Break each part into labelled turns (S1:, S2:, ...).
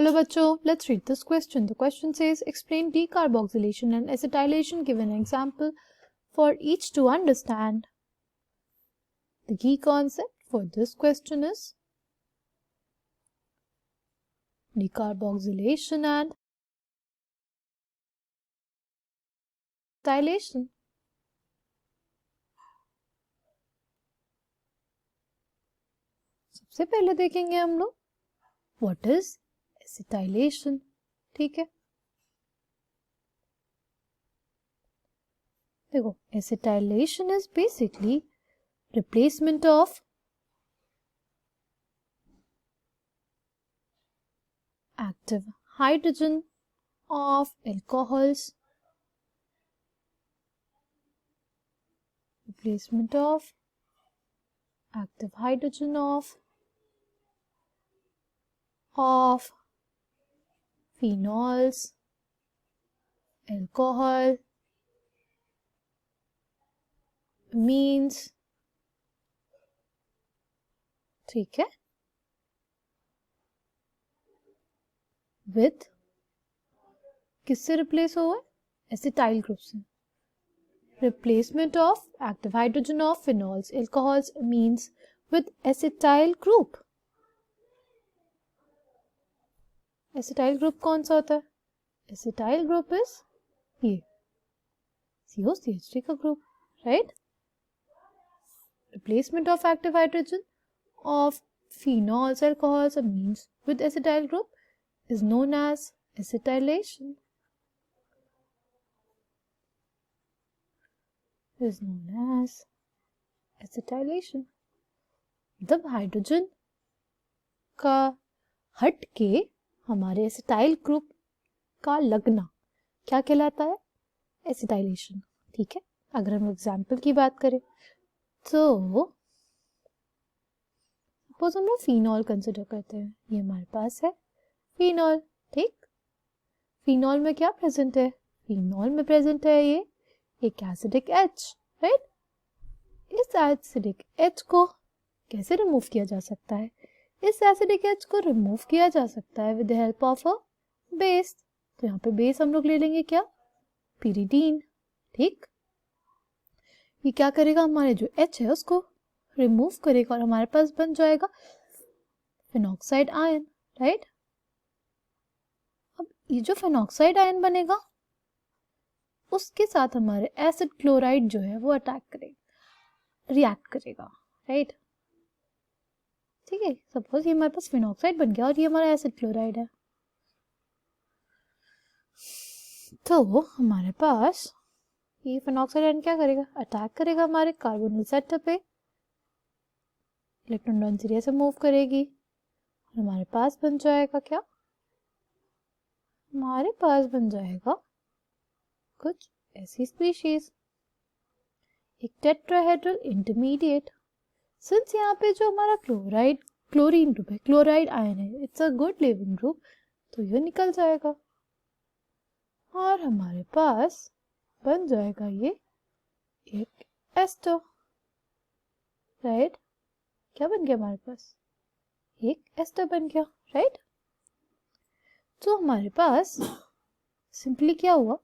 S1: Hello bachcho, let's read this question. The question says, explain decarboxylation and acetylation. Give an example for each to understand. The key concept for this question is decarboxylation and acetylation. सबसे पहले देखेंगे हम लोग what is acetylation. ठीक है, देखो acetylation is basically replacement of active hydrogen of alcohols, replacement of active hydrogen of phenols, alcohol, means. ठीक है, with किससे रिप्लेस हुआ है? एसिटाइल ग्रुप से. Replacement of active hydrogen of phenols, alcohols, amines with acetyl group. Acetyl group कौन सा होता है? Acetyl group is ये COCH3 का group, right? Replacement of active hydrogen of phenols, alcohols, amines with acetyl group is known as acetylation. Is known as acetylation. मतलब hydrogen का हट के हमारे एसिटाइल ग्रुप का लगना क्या कहलाता है? एसिटाइलेशन. ठीक है, अगर हम एग्जाम्पल की बात करें तो सपोज हम लोग फिनॉल कंसिडर करते हैं. ये हमारे पास है फिनॉल. ठीक, फिनॉल में क्या प्रेजेंट है? फिनॉल में प्रेजेंट है ये एक एसिडिक एच, राइट? इस एसिडिक एच को कैसे रिमूव किया जा सकता है? इस एसिडिक एच को रिमूव किया जा सकता है with the help of a base. तो यहाँ पे बेस हम लोग ले लेंगे क्या? pyridine. ठीक, ये क्या करेगा? हमारे जो एच है उसको रिमूव करेगा और हमारे पास बन जाएगा फिनॉक्साइड आयन, राइट? अब ये जो फिनॉक्साइड आयन बनेगा उसके साथ हमारे एसिड क्लोराइड जो है वो अटैक करेगा, रिएक्ट करेगा, राइट? ठीक है, सपोज ये हमारे पास फिनॉक्साइड बन गया और ये हमारा एसिड क्लोराइड है. तो हमारे पास ये फिनॉक्साइड आयन क्या करेगा? अटैक करेगा हमारे कार्बोनिल सेंटर पे, इलेक्ट्रॉन डाउन सीरिया से मूव करेगी और हमारे पास बन जाएगा क्या? हमारे पास बन जाएगा कुछ ऐसी स्पीशीज, एक टेट्राहेड्रल इंटरमीडिएट. सिंस यहाँ पे जो हमारा क्लोरीन ग्रुप है, क्लोराइड आयन है, it's a good leaving group, तो ये निकल जाएगा और हमारे पास बन जाएगा ये एक एस्टर, राइट? क्या बन गया हमारे पास? एक एस्टर बन गया, राइट? तो हमारे पास सिंपली क्या हुआ?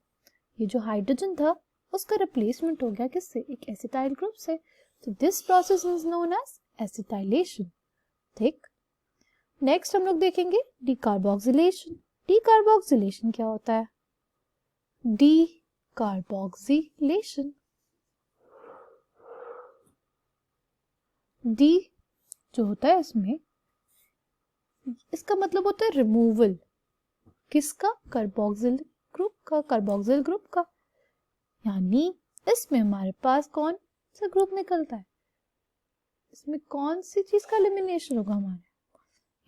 S1: ये जो हाइड्रोजन था उसका रिप्लेसमेंट हो गया किससे? एक एसिटाइल ग्रुप से. तो this process is known as acetylation. ठीक, नेक्स्ट हम लोग देखेंगे डीकार्बोक्सिलेशन. डीकार्बोक्सिलेशन क्या होता है? डीकार्बोक्सिलेशन, डी जो होता है इसमें, इसका मतलब होता है रिमूवल. किसका? कार्बोक्सिल ग्रुप का, कार्बोक्सिल ग्रुप का. यानी इसमें हमारे पास कौन सा ग्रुप निकलता है? इसमें कौन सी चीज का एलिमिनेशन होगा? हमारे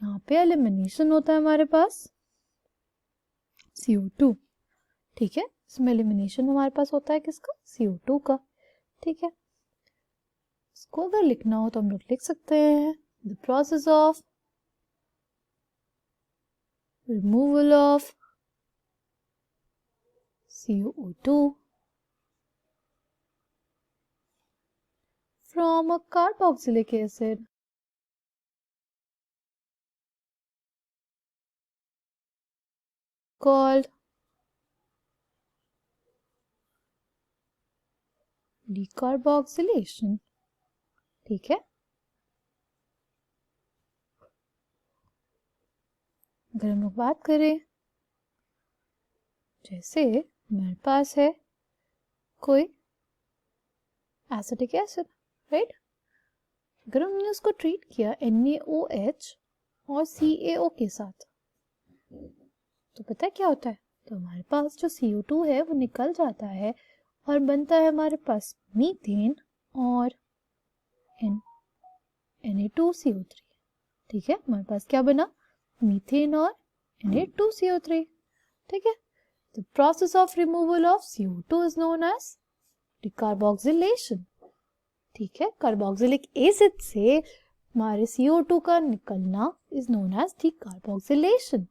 S1: यहाँ पे एलिमिनेशन होता है हमारे पास CO2. ठीक है, इसमें एलिमिनेशन हमारे पास होता है किसका? CO2 का. ठीक है, इसको अगर लिखना हो तो हम लोग लिख सकते हैं the process of removal of CO2 from a carboxylic acid. called decarboxylation. ठीक है, अगर हम लोग बात करें, जैसे हमारे पास है कोई एसिटिक एसिड, राइट, अगर हमने उसको ट्रीट किया NaOH और CaO के साथ, तो पता है क्या होता है, तो हमारे पास जो CO2 है वो निकल जाता है और बनता है हमारे पास मीथेन और Na2CO3. ठीक है, हमारे पास क्या बना, मीथेन और Na2CO3. ठीक है, the process of removal of CO2 is known as decarboxylation. ठीक है, कार्बोक्सिलिक एसिड से हमारे CO2 का निकलना is known as decarboxylation.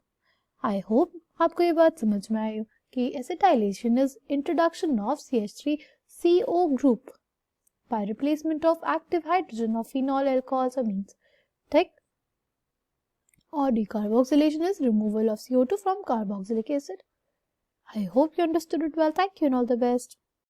S1: I hope आपको ये बात समझ में आई हो कि acetylation is introduction of CH3CO group by replacement of active hydrogen of phenol alcohols amines. ठीक, और decarboxylation is removal of CO2 from carboxylic acid. I hope you understood it well. Thank you and all the best.